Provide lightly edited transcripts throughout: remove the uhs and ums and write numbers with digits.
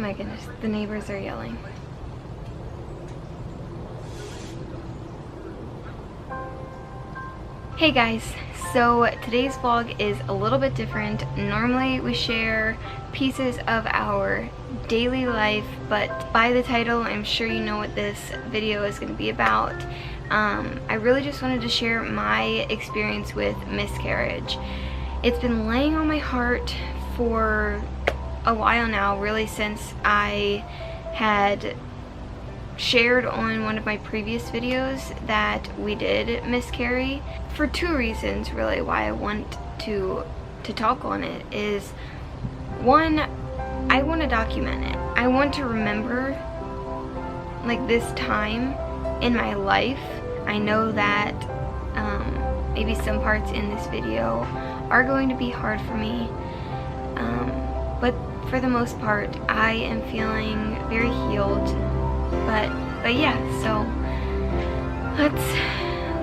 Oh my goodness, the neighbors are yelling. Hey guys, so today's vlog is a little bit different. Normally we share pieces of our daily life, but by the title I'm sure you know what this video is going to be about. I really just wanted to share my experience with miscarriage. It's been laying on my heart for a while now, really since I had shared on one of my previous videos that we did miscarry. For two reasons really why I want to talk on it is, one, I want to document it. I want to remember like this time in my life. I know that maybe some parts in this video are going to be hard for me, but for the most part I am feeling very healed. But yeah, so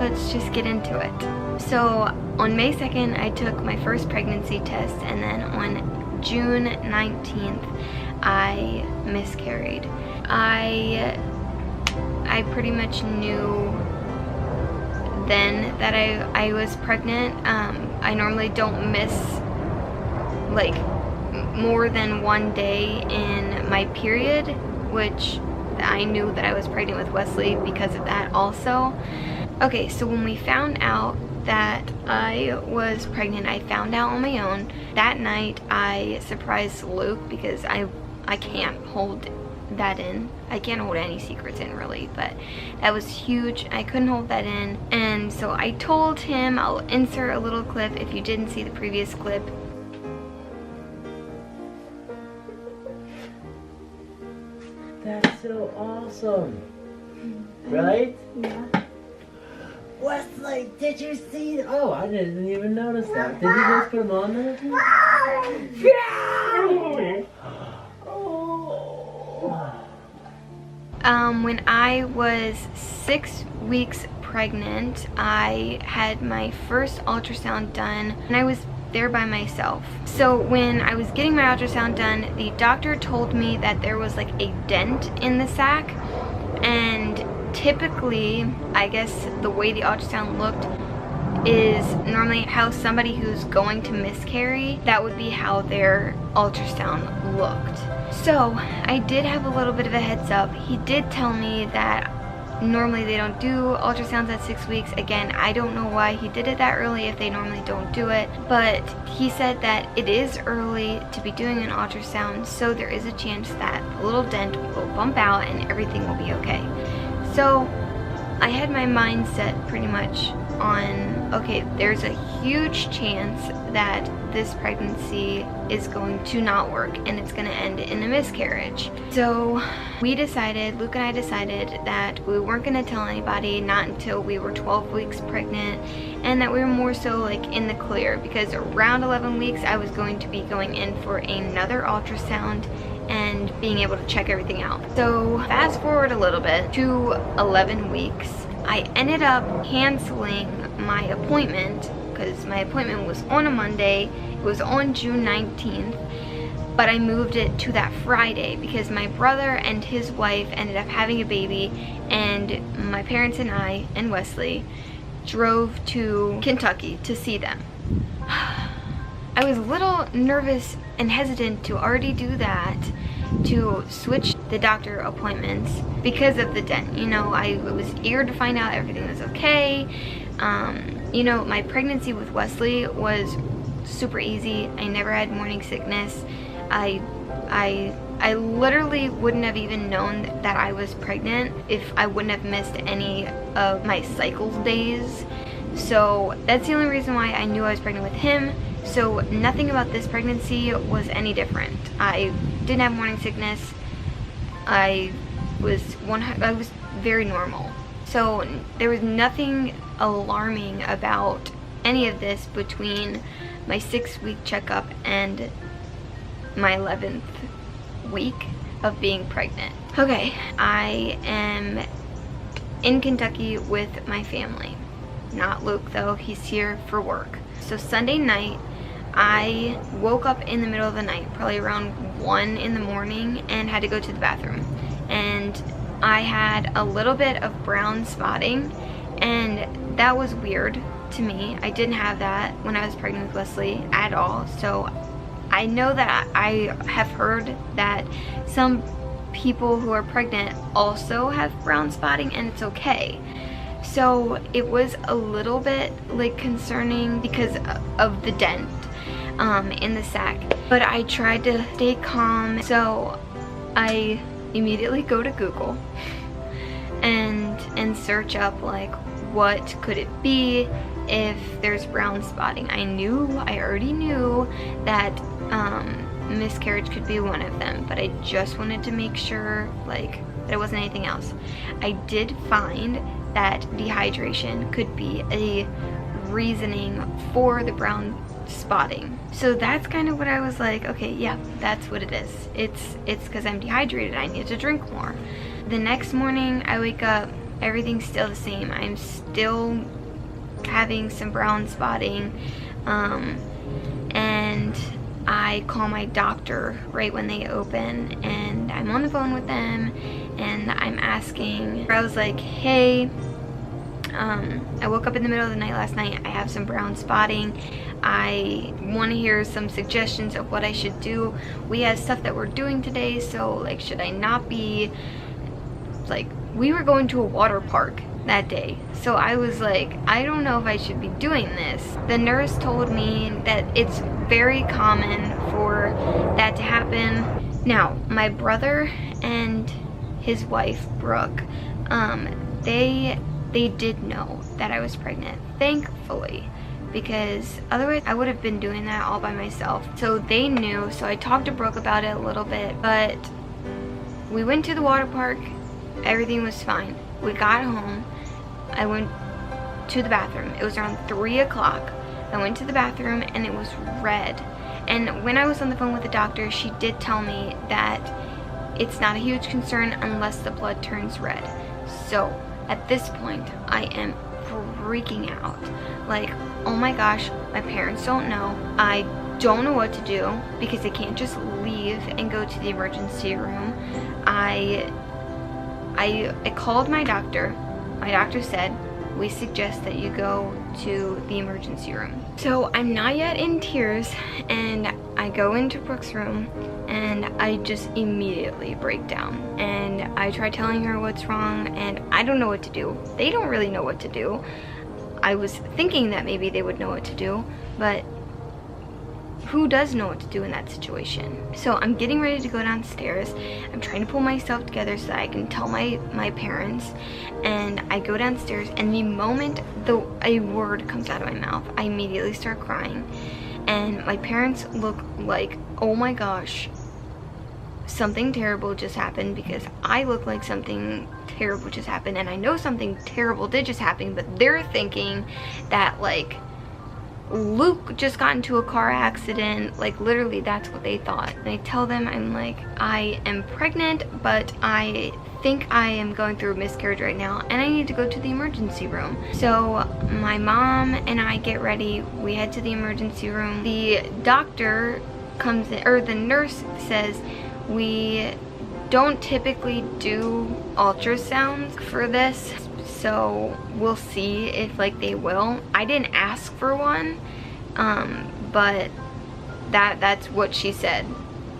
let's just get into it. So on May 2nd I took my first pregnancy test, and then on June 19th I miscarried. I pretty much knew then that I was pregnant. I normally don't miss like more than one day in my period, which I knew that I was pregnant with Wesley because of that also. Okay, so when we found out that I was pregnant, I found out on my own. That night I surprised Luke because I can't hold that in. I can't hold any secrets in really, but that was huge. I couldn't hold that in, and so I told him. I'll insert a little clip if you didn't see the previous clip. That's so awesome, right? Yeah. Wesley, did you see? Oh, I didn't even notice that. Did you just put them on there? Yeah! When I was 6 weeks pregnant, I had my first ultrasound done, and I was there by myself. So when I was getting my ultrasound done, the doctor told me that there was like a dent in the sac, and typically, I guess the way the ultrasound looked is normally how somebody who's going to miscarry, that would be how their ultrasound looked. So I did have a little bit of a heads up. He did tell me that normally they don't do ultrasounds at 6 weeks. Again, I don't know why he did it that early if they normally don't do it, but he said that it is early to be doing an ultrasound, so there is a chance that a little dent will bump out and everything will be okay. So I had my mind set pretty much on, okay, there's a huge chance that this pregnancy is going to not work and it's going to end in a miscarriage. So we decided, Luke and I decided, that we weren't going to tell anybody, not until we were 12 weeks pregnant, and that we were more so like in the clear, because around 11 weeks I was going to be going in for another ultrasound and being able to check everything out. So fast forward a little bit to 11 weeks. I ended up canceling my appointment because my appointment was on a Monday. It was on June 19th, but I moved it to that Friday because my brother and his wife ended up having a baby, and my parents and I and Wesley drove to Kentucky to see them. I was a little nervous and hesitant to already do that, to switch the doctor appointments because of the dent. You know, I was eager to find out everything was okay. You know, my pregnancy with Wesley was super easy. I never had morning sickness. I literally wouldn't have even known that I was pregnant if I wouldn't have missed any of my cycle days. So that's the only reason why I knew I was pregnant with him. So nothing about this pregnancy was any different. I didn't have morning sickness. I was very normal. So there was nothing alarming about any of this between my 6-week checkup and my 11th week of being pregnant. Okay, I am in Kentucky with my family. Not Luke though, he's here for work. So Sunday night, I woke up in the middle of the night, probably around 1 in the morning, and had to go to the bathroom. And I had a little bit of brown spotting, and that was weird to me. I didn't have that when I was pregnant with Wesley at all. So I know that I have heard that some people who are pregnant also have brown spotting, and it's okay. So it was a little bit like concerning because of the dent in the sac, but I tried to stay calm. So I immediately go to Google and search up like what could it be if there's brown spotting. I already knew that miscarriage could be one of them, but I just wanted to make sure like that it wasn't anything else. I did find that dehydration could be a reasoning for the brown spotting. So that's kind of what I was like, okay, yeah, that's what it is. It's because I'm dehydrated. I need to drink more. The next morning I wake up, everything's still the same. I'm still having some brown spotting, and I call my doctor right when they open, and I'm on the phone with them, and I'm asking, I was like, hey, I woke up in the middle of the night last night. I have some brown spotting. I want to hear some suggestions of what I should do. We have stuff that we're doing today, so like, should I not be, like, we were going to a water park that day. So I was like, I don't know if I should be doing this. The nurse told me that it's very common for that to happen. Now, my brother and his wife, Brooke, they did know that I was pregnant, thankfully, because otherwise I would have been doing that all by myself. So they knew, so I talked to Brooke about it a little bit, but we went to the water park, everything was fine. We got home, I went to the bathroom. It was around 3 o'clock. I went to the bathroom and it was red. And when I was on the phone with the doctor, she did tell me that it's not a huge concern unless the blood turns red. So at this point, I am freaking out. Like, oh my gosh, my parents don't know. I don't know what to do because I can't just leave and go to the emergency room. I called my doctor. My doctor said, we suggest that you go to the emergency room. So I'm not yet in tears, and I go into Brooke's room and I just immediately break down. And I try telling her what's wrong, and I don't know what to do. They don't really know what to do. I was thinking that maybe they would know what to do, but who does know what to do in that situation? So I'm getting ready to go downstairs. I'm trying to pull myself together so that I can tell my parents. And I go downstairs, and the moment a word comes out of my mouth, I immediately start crying. And my parents look like, oh my gosh, something terrible just happened, because I look like something terrible just happened, and I know something terrible did just happen, but they're thinking that like Luke just got into a car accident. Like, literally, that's what they thought. And I tell them, I'm like, I am pregnant, but I think I am going through a miscarriage right now, and I need to go to the emergency room. So my mom and I get ready. We head to the emergency room. The doctor comes in, or the nurse says, we don't typically do ultrasounds for this, so we'll see if like they will. I didn't ask for one, but that's what she said.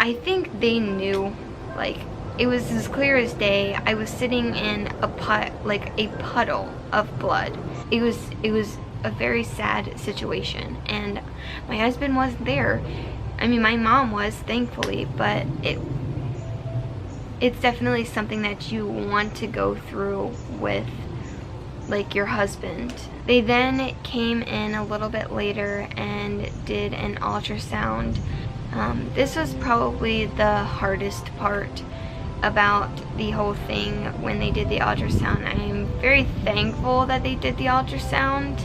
I think they knew, like, it was as clear as day. I was sitting in a puddle of blood. It was a very sad situation, and my husband wasn't there. I mean, my mom was, thankfully, but it's definitely something that you want to go through with like your husband. They then came in a little bit later and did an ultrasound. This was probably the hardest part about the whole thing when they did the ultrasound. I am very thankful that they did the ultrasound,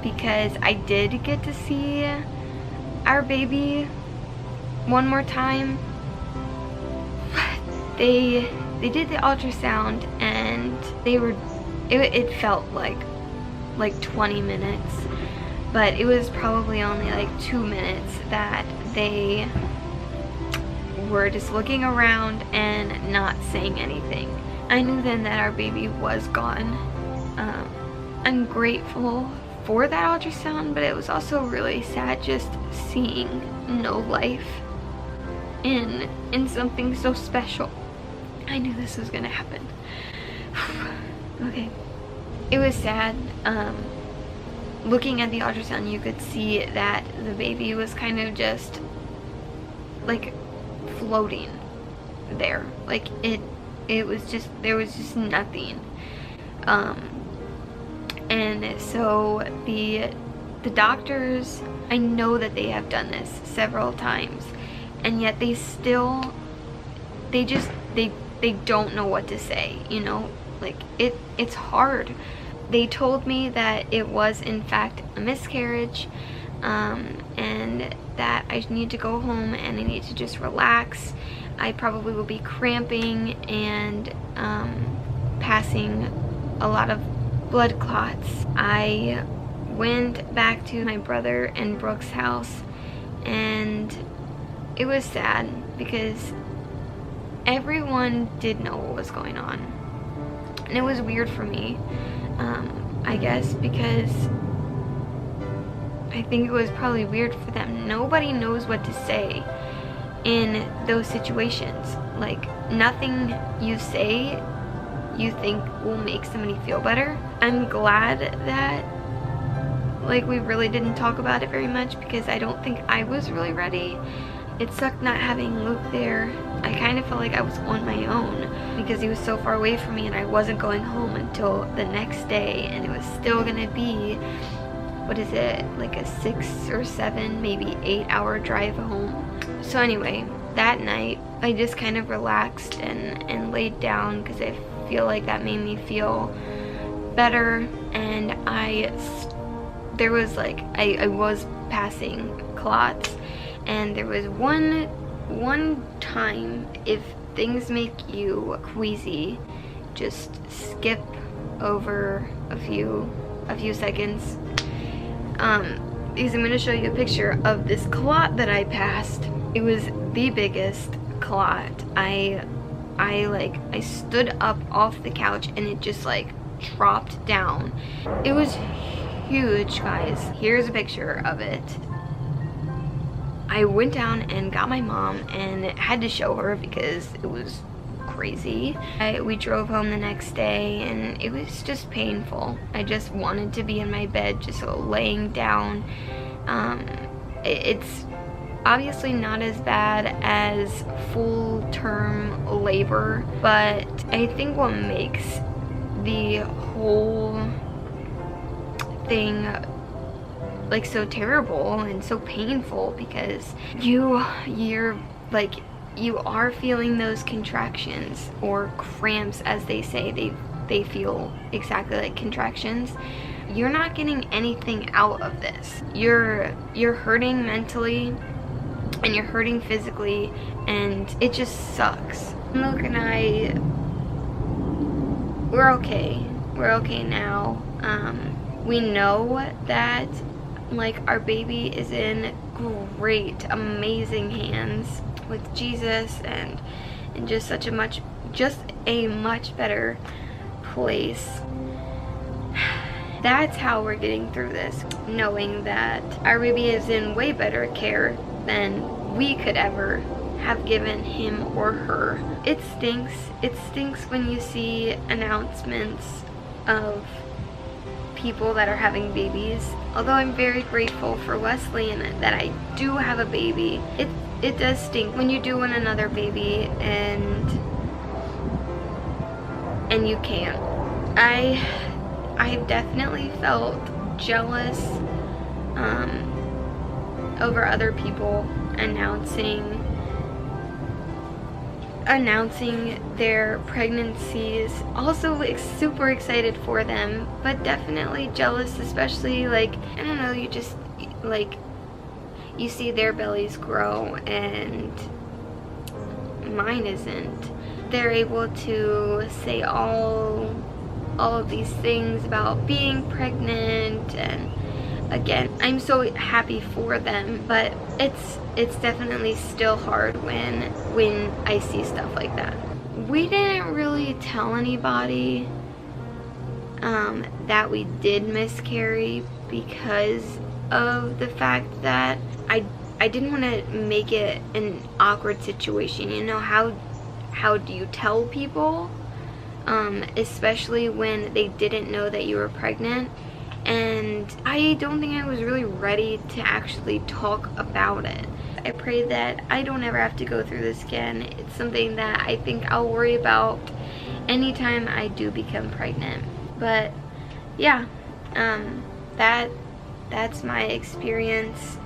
because I did get to see our baby one more time. They did the ultrasound, and it felt like 20 minutes. but it was probably only like 2 minutes that they were just looking around and not saying anything. I knew then that our baby was gone. I'm grateful for that ultrasound, but it was also really sad just seeing no life in something so special. I knew this was gonna happen. Okay. It was sad. Looking at the ultrasound, you could see that the baby was kind of just like floating there. Like it was just, there was just nothing. And so the doctors, I know that they have done this several times, and yet they still, they don't know what to say, you know? Like it's hard. They told me that it was in fact a miscarriage, and that I need to go home and I need to just relax. I probably will be cramping and passing a lot of blood clots. I went back to my brother and Brooke's house, and it was sad because everyone did know what was going on. And it was weird for me, I guess, because I think it was probably weird for them. Nobody knows what to say in those situations. Like, nothing you say you think will make somebody feel better. I'm glad that, like, we really didn't talk about it very much, because I don't think I was really ready. It sucked not having Luke there. I kind of felt like I was on my own because he was so far away from me, and I wasn't going home until the next day, and it was still gonna be, what is it, like a 6 or 7, maybe 8-hour drive home. So anyway, that night I just kind of relaxed and laid down, because I feel like that made me feel better. And there was like, I was passing clots, and there was one time, if things make you queasy, just skip over a few seconds, because I'm going to show you a picture of this clot that I passed. It was the biggest clot. I stood up off the couch and it just like dropped down. It was huge, guys. Here's a picture of it. I went down and got my mom and had to show her because it was crazy. We drove home the next day and it was just painful. I just wanted to be in my bed, just laying down. It's obviously not as bad as full-term labor, but I think what makes the whole thing like so terrible and so painful, because you're like, you are feeling those contractions or cramps, as they say. They feel exactly like contractions. You're not getting anything out of this. You're hurting mentally and you're hurting physically, and it just sucks. Luke and I, we're okay. We're okay now. We know that like our baby is in great, amazing hands with Jesus, and just a much better place. That's how we're getting through this, knowing that our baby is in way better care than we could ever have given him or her. It stinks when you see announcements of people that are having babies. Although I'm very grateful for Wesley and that I do have a baby, it does stink when you do want another baby and you can't. I've definitely felt jealous over other people announcing their pregnancies. Also super excited for them, but definitely jealous, especially like, I don't know, you just like, you see their bellies grow and mine isn't. They're able to say all of these things about being pregnant, and again, I'm so happy for them, but it's definitely still hard when I see stuff like that. We didn't really tell anybody that we did miscarry because of the fact that I didn't want to make it an awkward situation. You know, how do you tell people, especially when they didn't know that you were pregnant? And I don't think I was really ready to actually talk about it. I pray that I don't ever have to go through this again. It's something that I think I'll worry about anytime I do become pregnant. But yeah, that's my experience.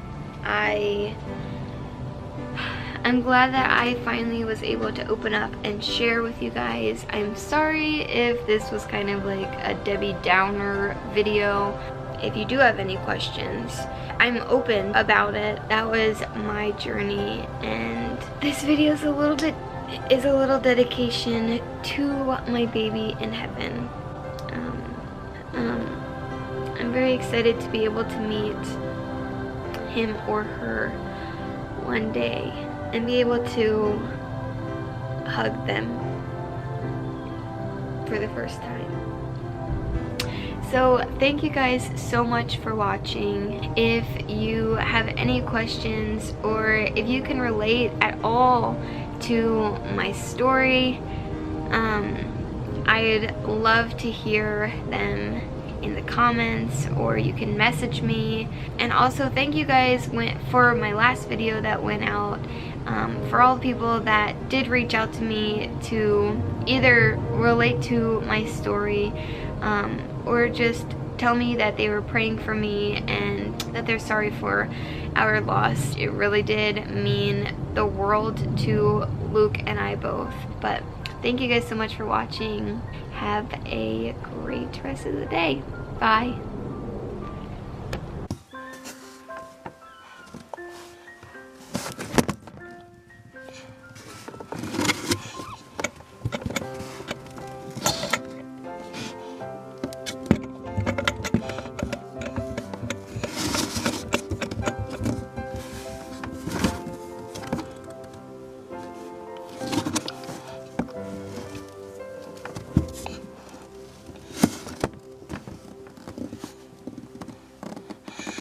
I'm glad that I finally was able to open up and share with you guys. I'm sorry if this was kind of like a Debbie Downer video. If you do have any questions, I'm open about it. That was my journey, and this video is a little dedication to my baby in heaven. I'm very excited to be able to meet him or her one day and be able to hug them for the first time. So thank you guys so much for watching. If you have any questions, or if you can relate at all to my story, I'd love to hear them in the comments, or you can message me. And also thank you guys for my last video that went out, for all the people that did reach out to me to either relate to my story, or just tell me that they were praying for me and that they're sorry for our loss. It really did mean the world to Luke and I both. But thank you guys so much for watching. Have a great rest of the day. Bye.